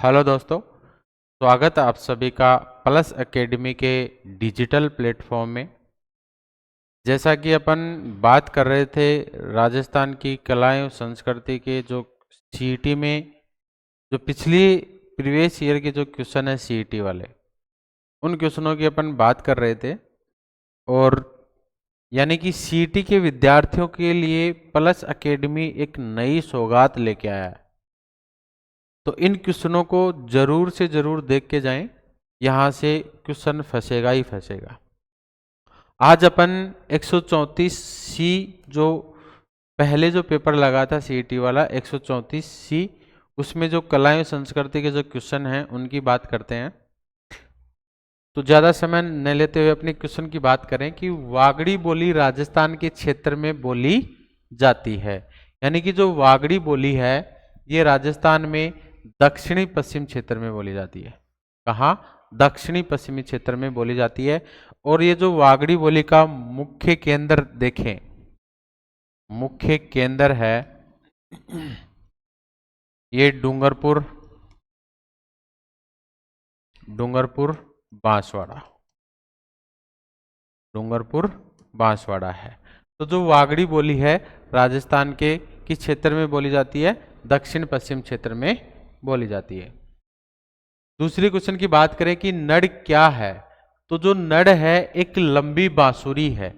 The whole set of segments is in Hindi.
हेलो दोस्तों, स्वागत है आप सभी का प्लस एकेडमी के डिजिटल प्लेटफॉर्म में। जैसा कि अपन बात कर रहे थे राजस्थान की कलाएं और संस्कृति के जो सीईटी में जो पिछली प्रीवियस ईयर के जो क्वेश्चन है सीईटी वाले, उन क्वेश्चनों की अपन बात कर रहे थे। और यानी कि सीईटी के विद्यार्थियों के लिए प्लस एकेडमी एक नई सौगात लेके आया है। तो इन क्वेश्चनों को जरूर से जरूर देख के जाएं, यहाँ से क्वेश्चन फंसेगा ही फंसेगा। आज अपन 134 सी जो पहले जो पेपर लगा था सीईटी वाला 134 सी, उसमें जो कलाएं संस्कृति के जो क्वेश्चन हैं उनकी बात करते हैं। तो ज़्यादा समय न लेते हुए अपने क्वेश्चन की बात करें कि वागड़ी बोली राजस्थान के क्षेत्र में बोली जाती है। यानी कि जो वागड़ी बोली है ये राजस्थान में दक्षिणी पश्चिम क्षेत्र में बोली जाती है। कहाँ? दक्षिणी पश्चिमी क्षेत्र में बोली जाती है। और ये जो वागड़ी बोली का मुख्य केंद्र देखें, मुख्य केंद्र है ये डूंगरपुर बांसवाड़ा, डूंगरपुर बांसवाड़ा है। तो जो वागड़ी बोली है राजस्थान के किस क्षेत्र में बोली जाती है? दक्षिण पश्चिम क्षेत्र में बोली जाती है। दूसरी क्वेश्चन की बात करें कि नड़ क्या है, तो जो नड़ है एक लंबी बांसुरी है।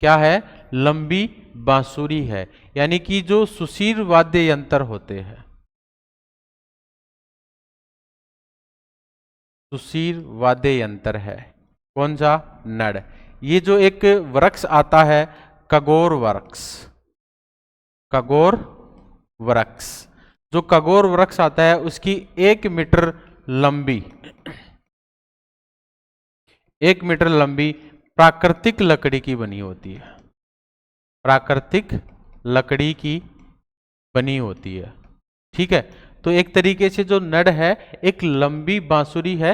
क्या है? लंबी बांसुरी है। यानी कि जो सुशीर वाद्य यंत्र होते हैं, सुशीर वाद्य यंत्र है कौन सा? नड़। ये जो एक वृक्ष आता है कगोर वृक्ष, कगोर वृक्ष, जो कगोर वृक्ष आता है उसकी 1 मीटर लंबी, 1 मीटर लंबी प्राकृतिक लकड़ी की बनी होती है, प्राकृतिक लकड़ी की बनी होती है। ठीक है, तो एक तरीके से जो नड़ है एक लंबी बांसुरी है,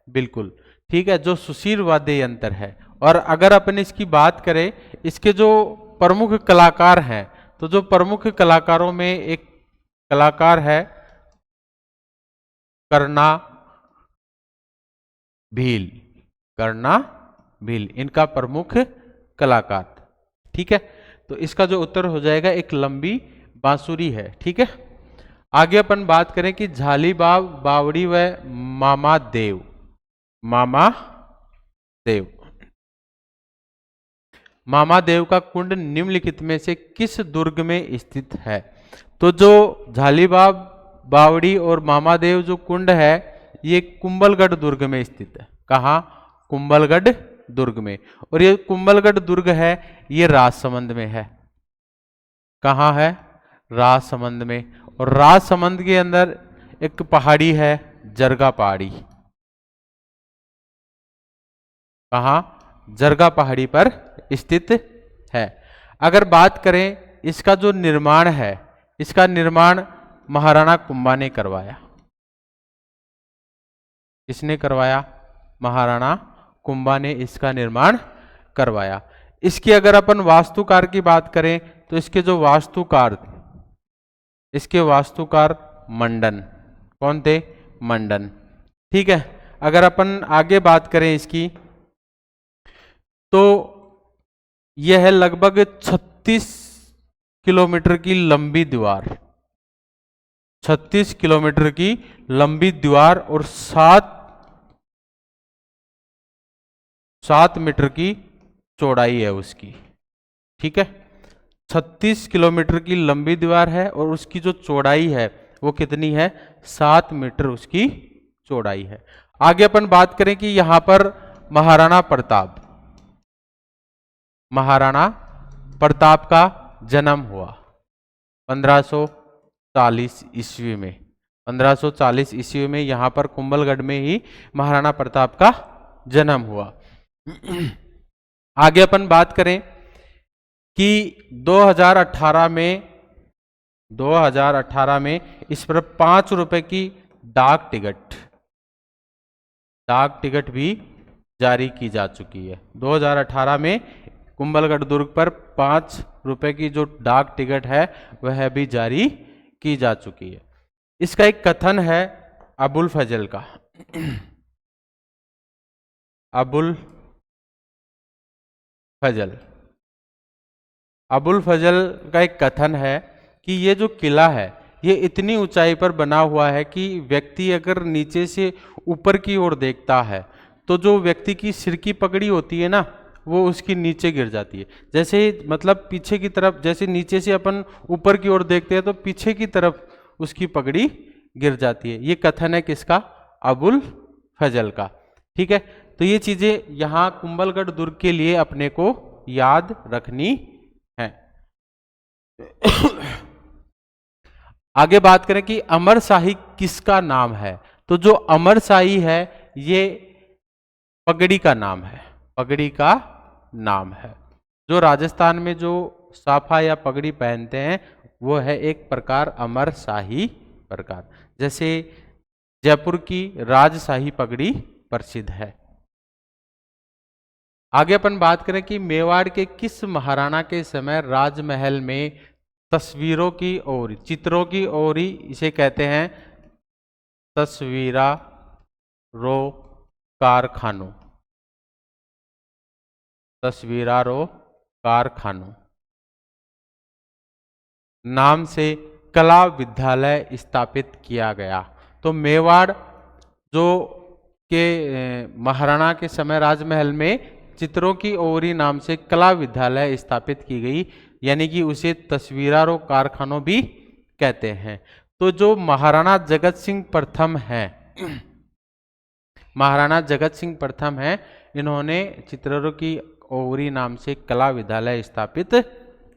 बिल्कुल ठीक है, जो सुशीर वाद्य यंत्र है। और अगर अपन इसकी बात करें इसके जो प्रमुख कलाकार हैं, तो जो प्रमुख कलाकारों में एक कलाकार है करना भील, करना भील इनका प्रमुख कलाकार। ठीक है, तो इसका जो उत्तर हो जाएगा एक लंबी बांसुरी है। ठीक है, आगे अपन बात करें कि झालीबाग, बावड़ी व मामा देव, मामा देव, मामा देव का कुंड निम्नलिखित में से किस दुर्ग में स्थित है? तो जो झालीबाग, बावड़ी और मामा देव जो कुंड है ये कुंभलगढ़ दुर्ग में स्थित है। कहाँ? कुंभलगढ़ दुर्ग में। और ये कुंभलगढ़ दुर्ग है ये राजसमंद में है। कहाँ है? राजसमंद में। और राजसमंद के अंदर एक पहाड़ी है जरगा पहाड़ी। कहाँ? जरगा पहाड़ी पर स्थित है। अगर बात करें इसका जो निर्माण है, इसका निर्माण महाराणा कुंभा ने करवाया। किसने करवाया? महाराणा कुंभा ने इसका निर्माण करवाया। इसकी अगर अपन वास्तुकार की बात करें तो इसके जो वास्तुकार, इसके वास्तुकार मंडन। कौन थे? मंडन। ठीक है, अगर अपन आगे बात करें इसकी तो यह है लगभग 36 किलोमीटर की लंबी दीवार, 36 किलोमीटर की लंबी दीवार और 7 मीटर की चौड़ाई है उसकी। ठीक है, 36 किलोमीटर की लंबी दीवार है और उसकी जो चौड़ाई है वो कितनी है? 7 मीटर उसकी चौड़ाई है। आगे अपन बात करें कि यहां पर महाराणा प्रताप, महाराणा प्रताप का जन्म हुआ 1540 ईस्वी में। 1540 ईस्वी में यहां पर कुंभलगढ़ में ही महाराणा प्रताप का जन्म हुआ। आगे अपन बात करें कि 2018 में इस पर 5 रुपए की डाक टिकट भी जारी की जा चुकी है। 2018 में कुंभलगढ़ दुर्ग पर 5 रुपए की जो डाक टिकट है वह भी जारी की जा चुकी है। इसका एक कथन है अबुल फजल का। अबुल फजल। अबुल फजल का एक कथन है कि ये जो किला है ये इतनी ऊंचाई पर बना हुआ है कि व्यक्ति अगर नीचे से ऊपर की ओर देखता है तो जो व्यक्ति की सिर की पगड़ी होती है ना वो उसकी नीचे गिर जाती है। जैसे मतलब पीछे की तरफ, जैसे नीचे से अपन ऊपर की ओर देखते हैं तो पीछे की तरफ उसकी पगड़ी गिर जाती है। ये कथन है किसका? अबुल फजल का। ठीक है, तो ये चीजें यहाँ कुंभलगढ़ दुर्ग के लिए अपने को याद रखनी है। आगे बात करें कि अमरशाही किसका नाम है, तो जो अमरशाही है ये पगड़ी का नाम है, पगड़ी का नाम है। जो राजस्थान में जो साफा या पगड़ी पहनते हैं वो है एक प्रकार अमरशाही प्रकार। जैसे जयपुर की राजशाही पगड़ी प्रसिद्ध है। आगे अपन बात करें कि मेवाड़ के किस महाराणा के समय राजमहल में तस्वीरों की ओर, चित्रों की ओर ही इसे कहते हैं तस्वीरारो कारखानों, तस्वीरारो कारखानों नाम से कला विद्यालय स्थापित किया गया। तो मेवाड़ जो के महाराणा के समय राजमहल में चित्रों की ओरी नाम से कला विद्यालय स्थापित की गई, यानी कि उसे तस्वीरारो कारखानों भी कहते हैं। तो जो महाराणा जगत सिंह प्रथम है, महाराणा जगत सिंह प्रथम है, इन्होंने चित्रों की ओरी नाम से कला विद्यालय स्थापित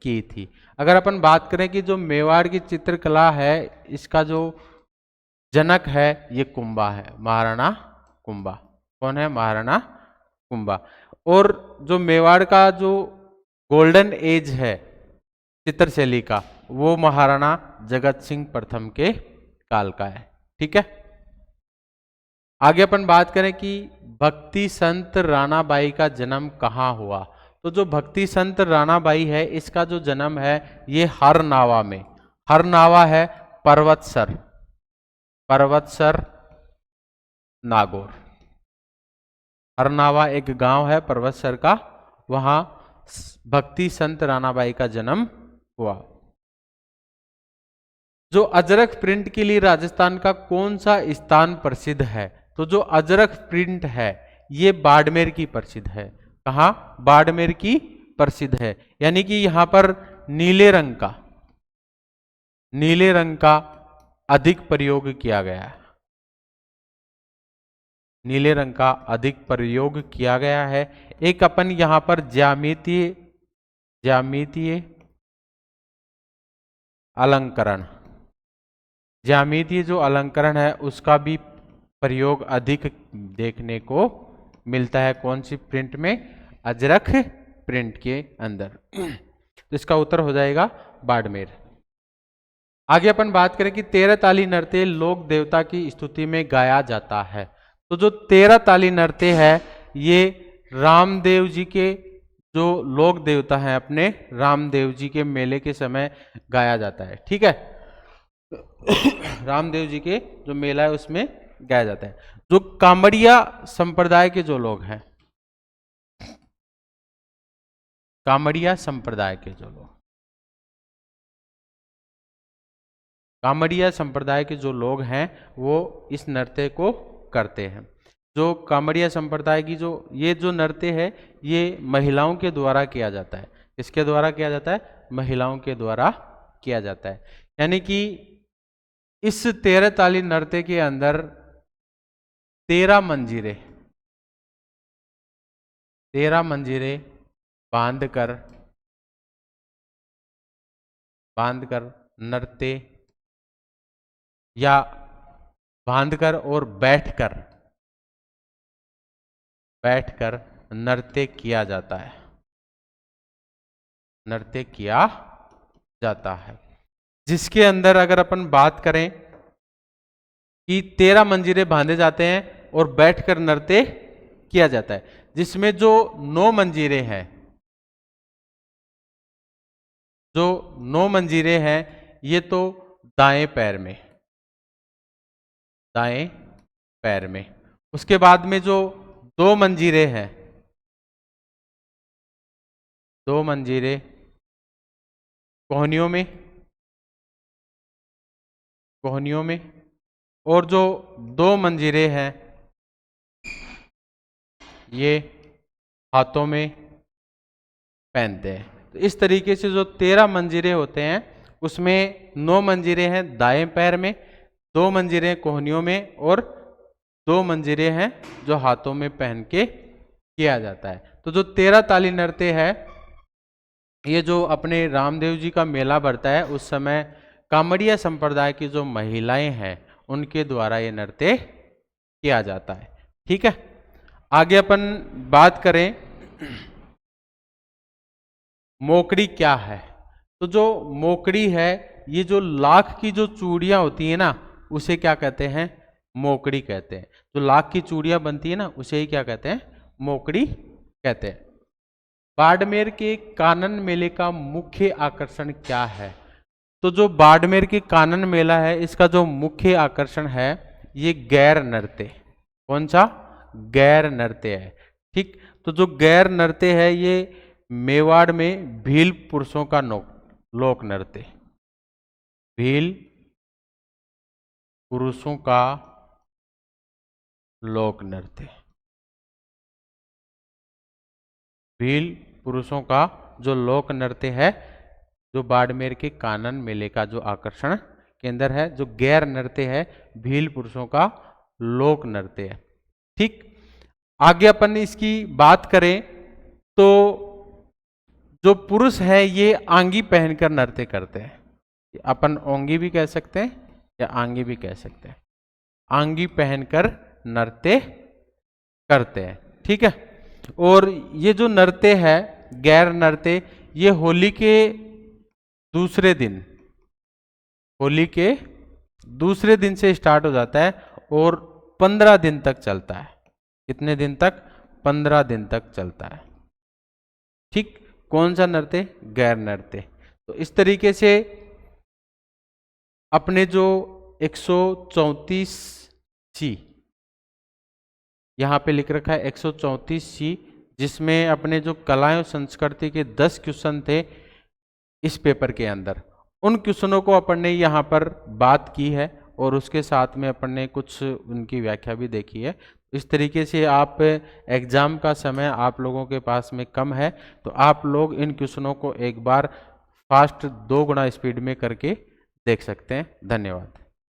की थी। अगर अपन बात करें कि जो मेवाड़ की चित्रकला है इसका जो जनक है ये कुंभा है, महाराणा कुंभा। कौन है? महाराणा कुंभा। और जो मेवाड़ का जो गोल्डन एज है चित्रशैली का वो महाराणा जगत सिंह प्रथम के काल का है। ठीक है, आगे अपन बात करें कि भक्ति संत राणाबाई का जन्म कहाँ हुआ। तो जो भक्ति संत राणाबाई है इसका जो जन्म है ये हरनावा में, हरनावा है पर्वतसर, पर्वतसर नागौर। हरनावा एक गांव है पर्वतसर का, वहां भक्ति संत राणाबाई का जन्म हुआ। जो अजरक प्रिंट के लिए राजस्थान का कौन सा स्थान प्रसिद्ध है, तो जो अजरक प्रिंट है ये बाड़मेर की प्रसिद्ध है। कहाँ? बाड़मेर की प्रसिद्ध है, यानी कि यहां पर नीले रंग का, नीले रंग का अधिक प्रयोग किया गया है, नीले रंग का अधिक प्रयोग किया गया है। एक अपन यहां पर ज्यामितीय, ज्यामितीय अलंकरण, ज्यामितीय जो अलंकरण है उसका भी प्रयोग अधिक देखने को मिलता है। कौन सी प्रिंट में? अजरक प्रिंट के अंदर। तो इसका उत्तर हो जाएगा बाड़मेर। आगे अपन बात करें कि 13 ताली नृत्य लोक देवता की स्तुति में गाया जाता है। तो जो 13 ताली नृत्य है ये रामदेव जी के जो लोक देवता हैं अपने रामदेव जी के मेले के समय गाया जाता है। ठीक है, रामदेव जी के जो मेला है उसमें गाया जाता है। जो कामड़िया संप्रदाय के जो लोग हैं, कामड़िया संप्रदाय के जो लोग, कामड़िया संप्रदाय के जो लोग हैं वो इस नृत्य को करते हैं। जो कामड़िया संप्रदाय की जो ये जो नृत्य है ये महिलाओं के द्वारा किया जाता है। किसके द्वारा किया जाता है? महिलाओं के द्वारा किया जाता है। यानी कि इस 13 ताली नृत्य के अंदर 13 मंजीरे, 13 मंजीरे बांधकर नृत्य या बांधकर और बैठकर नृत्य किया जाता है, नृत्य किया जाता है। जिसके अंदर अगर अपन बात करें कि 13 मंजीरे बांधे जाते हैं और बैठकर नृत्य किया जाता है, जिसमें जो 9 मंजीरे हैं, जो 9 मंजीरे हैं ये तो दाएं पैर में, दाएं पैर में। उसके बाद में जो 2 मंजीरे हैं, 2 मंजीरे कोहनियों में, कोहनियों में, और जो 2 मंजीरे हैं ये हाथों में पहनते हैं। तो इस तरीके से जो 13 मंजीरे होते हैं उसमें 9 मंजीरे हैं दाएं पैर में, 2 मंजीरे कोहनियों में, और 2 मंजीरे हैं जो हाथों में पहन के किया जाता है। तो जो 13 ताली नृत्य है ये जो अपने रामदेव जी का मेला बढ़ता है उस समय कामड़िया संप्रदाय की जो महिलाएं हैं उनके द्वारा ये नृत्य किया जाता है। ठीक है, आगे अपन बात करें मोकड़ी क्या है। तो जो मोकड़ी है ये जो लाख की जो चूड़ियां होती है ना उसे क्या कहते हैं, मोकड़ी कहते हैं। जो लाख की चूड़ियां बनती है ना उसे ही क्या कहते हैं, मोकड़ी कहते हैं। बाड़मेर के कानन मेले का मुख्य आकर्षण क्या है। तो जो बाड़मेर के कानन मेला है इसका जो मुख्य आकर्षण है ये गैर नृत्य। कौन सा, गैर नृत्य है। ठीक, तो जो गैर नृत्य है ये मेवाड़ में भील पुरुषों का लोक नृत्य, भील पुरुषों का लोक नृत्य, भील पुरुषों का जो लोक नृत्य है जो बाड़मेर के कानन मेले का जो आकर्षण केंद्र है। जो गैर नृत्य है भील पुरुषों का लोक नृत्य है। ठीक, आगे अपन इसकी बात करें तो जो पुरुष है ये आंगी पहनकर नृत्य करते हैं। अपन ओंगी भी कह सकते हैं या आंगी भी कह सकते हैं। आंगी पहनकर नृत्य करते हैं। ठीक है, और ये जो नृत्य है गैर नृत्य ये होली के दूसरे दिन, होली के दूसरे दिन से स्टार्ट हो जाता है और 15 दिन तक चलता है। कितने दिन तक, 15 दिन तक चलता है। ठीक, कौन सा नृत्य, गैर नृत्य। तो इस तरीके से अपने जो 134 सी यहाँ पे लिख रखा है 134 सी, जिसमें अपने जो कलाएं और संस्कृति के 10 क्वेश्चन थे इस पेपर के अंदर, उन क्वेश्चनों को अपन ने यहाँ पर बात की है और उसके साथ में अपन ने कुछ उनकी व्याख्या भी देखी है। इस तरीके से आप एग्जाम का समय आप लोगों के पास में कम है तो आप लोग इन क्वेश्चनों को एक बार फास्ट 2 गुना स्पीड में करके देख सकते हैं। धन्यवाद।